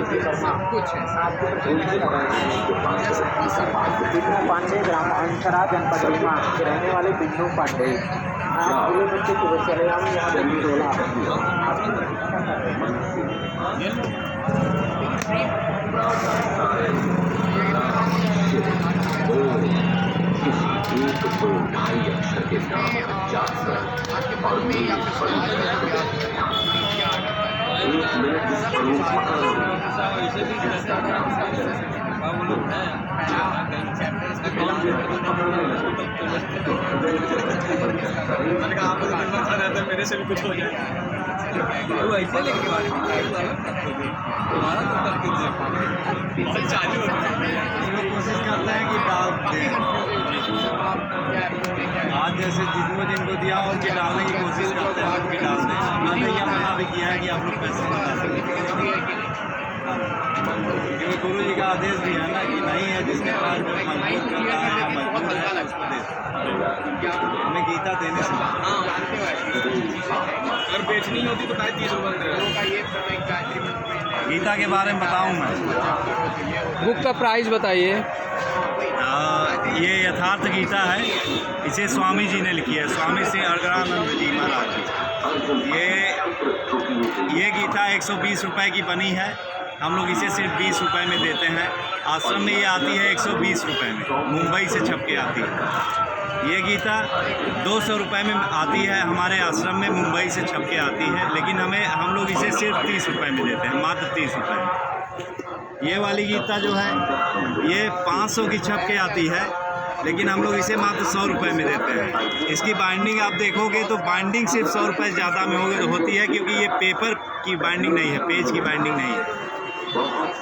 कुछ है पांडे ग्राम अंतरा जनपद रीवा के रहने वाले बिंदु पांडे आज जिले बच्चे सुबह चले आऊँ यहाँ पे टोला एक दो ढाई अक्षर के नाम जाकर और मेरी पड़ी एक मिनट मेरे से भी कुछ हो जाए तो ऐसे लेके चालू कोशिश करते हैं कि डाल दें। आज जैसे जिनको दिया उनके डालने की कोशिश करते हैं उनके डाल दें। हमने यह मना भी किया है कि आप लोग पैसे नहीं डाल सकते क्योंकि गुरु जी का आदेश भी है ना कि नहीं है जिसके पास जो मजबूत करता है या मजबूत है उसको दे। हमें गीता देने से अगर बेचनी होती तो 30 रुपये गीता के बारे में बताऊँ मैं। बुक का प्राइस बताइए। ये यथार्थ गीता है, इसे स्वामी जी ने लिखी है, स्वामी श्री अड़गड़ानंद जी महाराज जी। ये गीता 120 रुपये की बनी है। हम लोग इसे सिर्फ 20 रुपये में देते हैं। आश्रम में ये आती है 120 रुपये में, मुंबई से छप के आती है। ये गीता 200 रुपये में आती है हमारे आश्रम में, मुंबई से छप के आती है, लेकिन हम लोग इसे सिर्फ 30 रुपये में देते हैं, मात्र 30 रुपये में। ये वाली गीता जो है ये 500 की छप के आती है, लेकिन हम लोग इसे मात्र 100 रुपये में देते हैं। इसकी बाइंडिंग आप देखोगे तो बाइंडिंग सिर्फ 100 रुपये ज़्यादा में होती है, क्योंकि ये पेपर की बाइंडिंग नहीं है, पेज की बाइंडिंग नहीं है।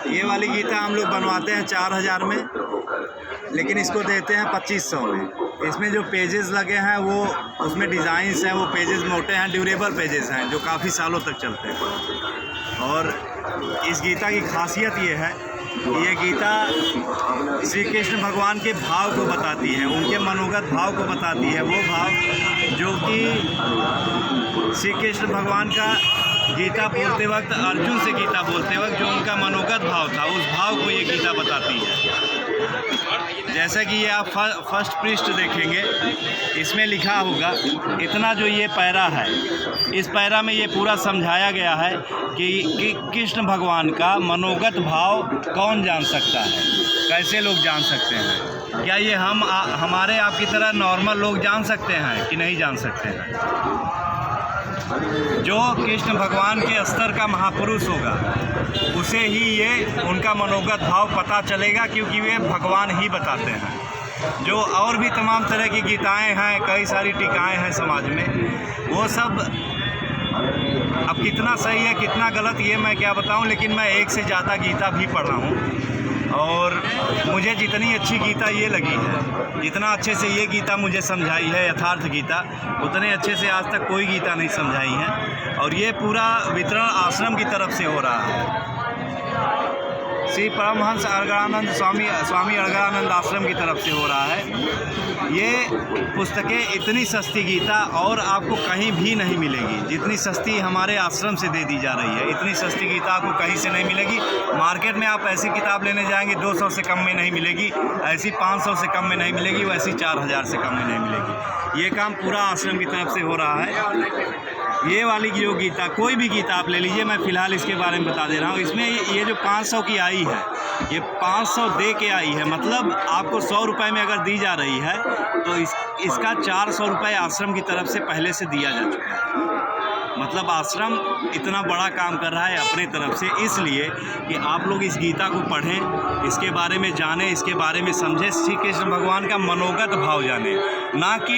ये वाली गीता हम लोग बनवाते हैं 4000 में, लेकिन इसको देते हैं 2500 में। इसमें जो पेजेस लगे हैं वो उसमें डिज़ाइंस हैं, वो पेजेस मोटे हैं, ड्यूरेबल पेजेस हैं जो काफ़ी सालों तक चलते हैं। और इस गीता की खासियत ये है, ये गीता श्री कृष्ण भगवान के भाव को बताती है, उनके मनोगत भाव को बताती है। वो भाव जो कि श्री कृष्ण भगवान का गीता बोलते वक्त, अर्जुन से गीता बोलते वक्त जो उनका मनोगत भाव था, उस भाव को ये गीता बताती है। जैसा कि ये आप फर्स्ट पृष्ठ देखेंगे, इसमें लिखा होगा इतना जो ये पैरा है, इस पैरा में ये पूरा समझाया गया है कि कृष्ण भगवान का मनोगत भाव कौन जान सकता है, कैसे लोग जान सकते हैं। क्या ये हमारे आपकी तरह नॉर्मल लोग जान सकते हैं कि नहीं जान सकते हैं? जो कृष्ण भगवान के स्तर का महापुरुष होगा उसे ही ये उनका मनोगत भाव पता चलेगा, क्योंकि वे भगवान ही बताते हैं। जो और भी तमाम तरह की गीताएं हैं, कई सारी टीकाएं हैं समाज में, वो सब अब कितना सही है कितना गलत ये मैं क्या बताऊं, लेकिन मैं एक से ज़्यादा गीता भी पढ़ रहा हूँ और मुझे जितनी अच्छी गीता ये लगी है, जितना अच्छे से ये गीता मुझे समझाई है यथार्थ गीता, उतने अच्छे से आज तक कोई गीता नहीं समझाई है। और ये पूरा वितरण आश्रम की तरफ से हो रहा है, श्री परमहंस अड़गड़ानंद स्वामी अड़गड़ानंद आश्रम की तरफ से हो रहा है। ये पुस्तकें इतनी सस्ती गीता और आपको कहीं भी नहीं मिलेगी, जितनी सस्ती हमारे आश्रम से दे दी जा रही है, इतनी सस्ती गीता आपको कहीं से नहीं मिलेगी। मार्केट में आप ऐसी किताब लेने जाएंगे 200 से कम में नहीं मिलेगी, ऐसी 500 से कम में नहीं मिलेगी, वैसी 4000 से कम में नहीं मिलेगी। ये काम पूरा आश्रम की तरफ से हो रहा है। ये वाली जो गीता, कोई भी गीता आप ले लीजिए, मैं फ़िलहाल इसके बारे में बता दे रहा हूँ। इसमें ये जो 500 की आई है, ये 500 दे के आई है, मतलब आपको 100 रुपये में अगर दी जा रही है तो इसका 400 रुपये आश्रम की तरफ से पहले से दिया जा चुका है। मतलब आश्रम इतना बड़ा काम कर रहा है अपने तरफ से, इसलिए कि आप लोग इस गीता को पढ़ें, इसके बारे में जानें, इसके बारे में समझें, श्री कृष्ण भगवान का मनोगत भाव जानें, ना कि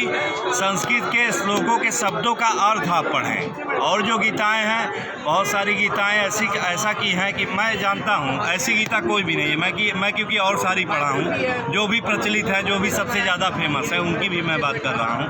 संस्कृत के श्लोकों के शब्दों का अर्थ आप पढ़ें। और जो गीताएं हैं, बहुत सारी गीताएं ऐसा की हैं कि मैं जानता हूं ऐसी गीता कोई भी नहीं है। मैं क्योंकि और सारी पढ़ा हूं, जो भी प्रचलित है, जो भी सबसे ज़्यादा फेमस है, उनकी भी मैं बात कर रहा हूं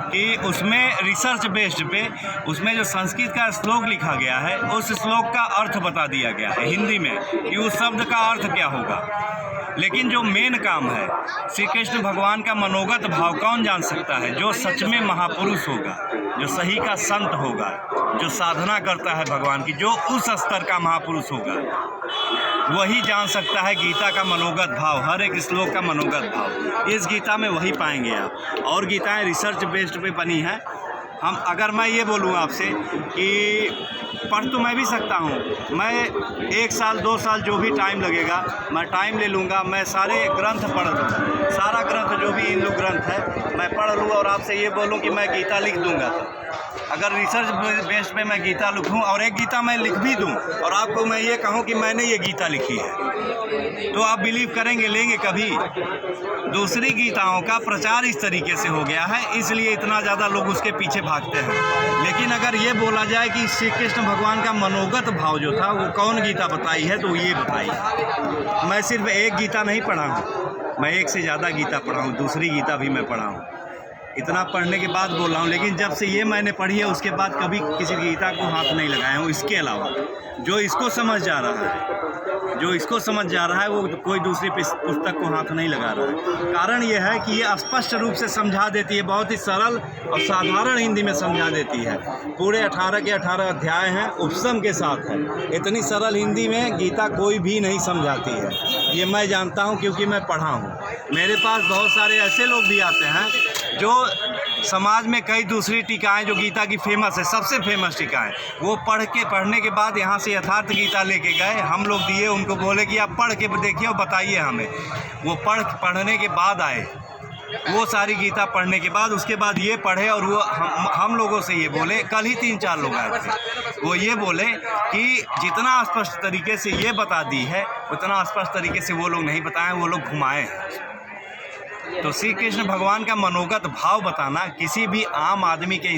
कि उसमें रिसर्च बेस्ड पे उसमें जो संस्कृत का श्लोक लिखा गया है उस श्लोक का अर्थ बता दिया गया है हिंदी में कि उस शब्द का अर्थ क्या होगा। लेकिन जो मेन काम है श्री कृष्ण भगवान का मनोगत भाव कौन जान सकता है? जो सच में महापुरुष होगा, जो सही का संत होगा, जो साधना करता है भगवान की, जो उस स्तर का महापुरुष होगा, वही जान सकता है गीता का मनोगत भाव, हर एक श्लोक का मनोगत भाव। इस गीता में वही पाएंगे आप। और गीताएं रिसर्च बेस्ड पे बनी है। अगर मैं ये बोलूँ आपसे कि पढ़ तो मैं भी सकता हूँ, मैं 1 साल 2 साल जो भी टाइम लगेगा मैं टाइम ले लूँगा, मैं सारे ग्रंथ पढ़ लूँ, सारा ग्रंथ जो भी हिंदू ग्रंथ है मैं पढ़ लूँ और आपसे ये बोलूँ कि मैं गीता लिख दूँगा। अगर रिसर्च बेस्ड पे मैं गीता लिखूँ और एक गीता मैं लिख भी दूँ और आपको मैं ये कहूँ कि मैंने ये गीता लिखी है, तो आप बिलीव करेंगे, लेंगे कभी? दूसरी गीताओं का प्रचार इस तरीके से हो गया है, इसलिए इतना ज़्यादा लोग उसके पीछे भागते हैं। लेकिन अगर ये बोला जाए कि श्री कृष्ण भगवान का मनोगत भाव जो था वो कौन गीता बताई है, तो ये बताई। मैं सिर्फ एक गीता नहीं पढ़ा हूँ, मैं एक से ज़्यादा गीता पढ़ा हूँ, दूसरी गीता भी मैं पढ़ा हूँ। इतना पढ़ने के बाद बोल रहा हूँ, लेकिन जब से ये मैंने पढ़ी है उसके बाद कभी किसी गीता को हाथ नहीं लगाया हूँ। इसके अलावा जो इसको समझ जा रहा है, जो इसको समझ जा रहा है, वो कोई दूसरी पुस्तक को हाथ नहीं लगा रहा है। कारण ये है कि ये स्पष्ट रूप से समझा देती है, बहुत ही सरल और साधारण हिंदी में समझा देती है। पूरे 18 के 18 अध्याय हैं, उपसम के साथ है। इतनी सरल हिंदी में गीता कोई भी नहीं समझाती है, ये मैं जानता हूँ क्योंकि मैं पढ़ा हूँ। मेरे पास बहुत सारे ऐसे लोग भी आते हैं जो समाज में कई दूसरी टीकाएं जो गीता की फेमस है, सबसे फेमस टीकाएं, वो पढ़ने के बाद यहाँ से यथार्थ गीता लेके गए, हम लोग दिए, उनको बोले कि आप पढ़ के देखिए और बताइए हमें। वो पढ़ने के बाद आए, वो सारी गीता पढ़ने के बाद उसके बाद ये पढ़े और वो हम लोगों से ये बोले, कल ही 3-4 लोग आए थे, वो ये बोले कि जितना स्पष्ट तरीके से ये बता दी है उतना स्पष्ट तरीके से वो लोग नहीं बताए, वो लोग घुमाए हैं। तो श्री कृष्ण भगवान का मनोगत भाव बताना किसी भी आम आदमी के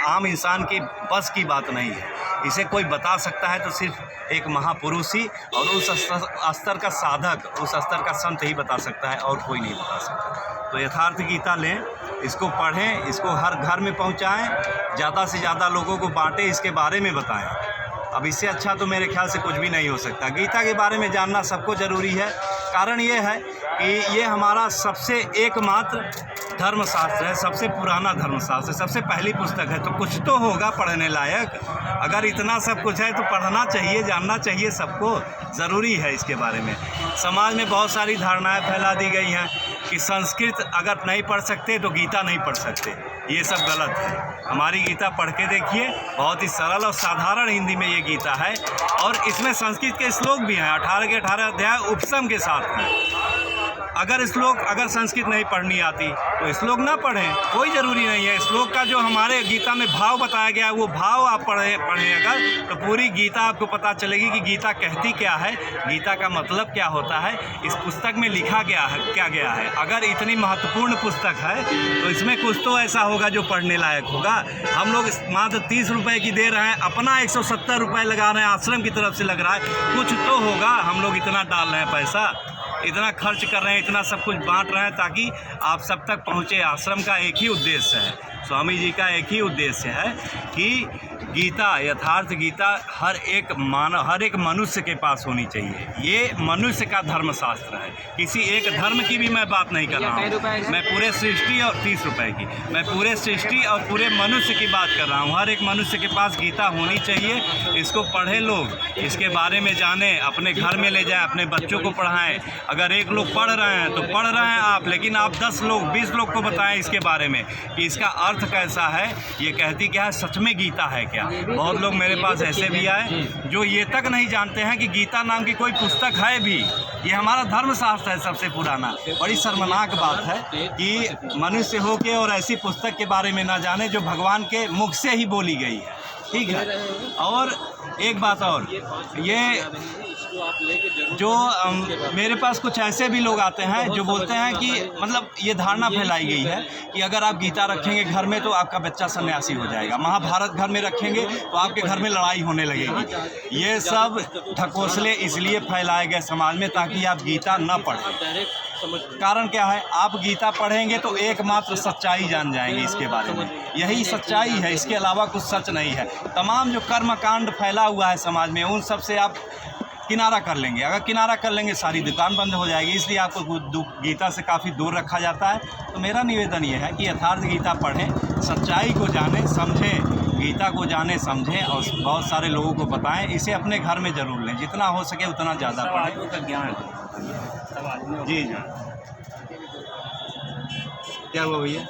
आम इंसान की बस की बात नहीं है। इसे कोई बता सकता है तो सिर्फ एक महापुरुष ही और उस स्तर का साधक, उस स्तर का संत ही बता सकता है, और कोई नहीं बता सकता। तो यथार्थ गीता लें, इसको पढ़ें, इसको हर घर में पहुंचाएं, ज़्यादा से ज़्यादा लोगों को बांटें, इसके बारे में बताएं। अब इससे अच्छा तो मेरे ख्याल से कुछ भी नहीं हो सकता। गीता के बारे में जानना सबको ज़रूरी है। कारण ये है कि ये हमारा सबसे एकमात्र धर्मशास्त्र है, सबसे पुराना धर्मशास्त्र है, सबसे पहली पुस्तक है, तो कुछ तो होगा पढ़ने लायक। अगर इतना सब कुछ है तो पढ़ना चाहिए, जानना चाहिए, सबको ज़रूरी है इसके बारे में। समाज में बहुत सारी धारणाएं फैला दी गई हैं कि संस्कृत अगर नहीं पढ़ सकते तो गीता नहीं पढ़ सकते, ये सब गलत है। हमारी गीता पढ़ के देखिए, बहुत ही सरल और साधारण हिंदी में ये गीता है और इसमें संस्कृत के श्लोक भी हैं, 18 के 18 अध्याय उपसम के साथ हैं। अगर संस्कृत नहीं पढ़नी आती तो श्लोक ना पढ़ें, कोई ज़रूरी नहीं है। श्लोक का जो हमारे गीता में भाव बताया गया है वो भाव आप पढ़ें अगर, तो पूरी गीता आपको पता चलेगी कि गीता कहती क्या है, गीता का मतलब क्या होता है, इस पुस्तक में लिखा क्या गया है। अगर इतनी महत्वपूर्ण पुस्तक है तो इसमें कुछ तो ऐसा होगा जो पढ़ने लायक होगा। हम लोग मात्र 30 रुपये की दे रहे हैं, अपना 170 रुपये लगा रहे हैं, आश्रम की तरफ से लग रहा है, कुछ तो होगा। हम लोग इतना डाल रहे हैं पैसा, इतना खर्च कर रहे हैं, इतना सब कुछ बांट रहे हैं ताकि आप सब तक पहुँचे। आश्रम का एक ही उद्देश्य है, स्वामी जी का एक ही उद्देश्य है कि गीता, यथार्थ गीता हर एक मनुष्य के पास होनी चाहिए। ये मनुष्य का धर्मशास्त्र है, किसी एक धर्म की भी मैं बात नहीं कर रहा हूँ। मैं पूरे सृष्टि और 30 रुपए की, मैं पूरे सृष्टि और पूरे मनुष्य की बात कर रहा हूँ। हर एक मनुष्य के पास गीता होनी चाहिए। इसको पढ़े लोग, इसके बारे में जानें, अपने घर में ले जाएं, अपने बच्चों को पढ़ाएं। अगर एक लोग पढ़ रहे हैं तो पढ़ रहे हैं आप, लेकिन आप 10 लोग 20 लोग को बताएं इसके बारे में कि इसका अर्थ कैसा है, ये कहती क्या है, सच में गीता है क्या। बहुत लोग मेरे पास ऐसे भी आए जो ये तक नहीं जानते हैं कि गीता नाम की कोई पुस्तक है भी। ये हमारा धर्मशास्त्र है सबसे पुराना। बड़ी शर्मनाक बात है कि मनुष्य हो के और ऐसी पुस्तक के बारे में ना जाने जो भगवान के मुख से ही बोली गई है। ठीक है। और एक बात और, ये जो मेरे पास कुछ ऐसे भी लोग आते हैं जो बोलते हैं कि मतलब ये धारणा फैलाई गई है कि अगर आप गीता रखेंगे घर में तो आपका बच्चा सन्यासी हो जाएगा, महाभारत घर में रखेंगे तो आपके घर में लड़ाई होने लगेगी। ये सब ढकोसले इसलिए फैलाए गए समाज में ताकि आप गीता न पढ़ें। कारण क्या है, आप गीता पढ़ेंगे तो एकमात्र सच्चाई जान जाएंगे इसके बारे में। यही सच्चाई है, इसके अलावा कुछ सच नहीं है। तमाम जो कर्मकांड फैला हुआ है समाज में, उन सब से आप किनारा कर लेंगे। अगर किनारा कर लेंगे सारी दुकान बंद हो जाएगी, इसलिए आपको गीता से काफ़ी दूर रखा जाता है। तो मेरा निवेदन ये है कि यथार्थ गीता पढ़ें, सच्चाई को जानें समझें, गीता को जानें समझें और बहुत सारे लोगों को बताएं। इसे अपने घर में ज़रूर लें, जितना हो सके उतना ज़्यादा पढ़ें। का ज्ञान जी जी, क्या हुआ भैया?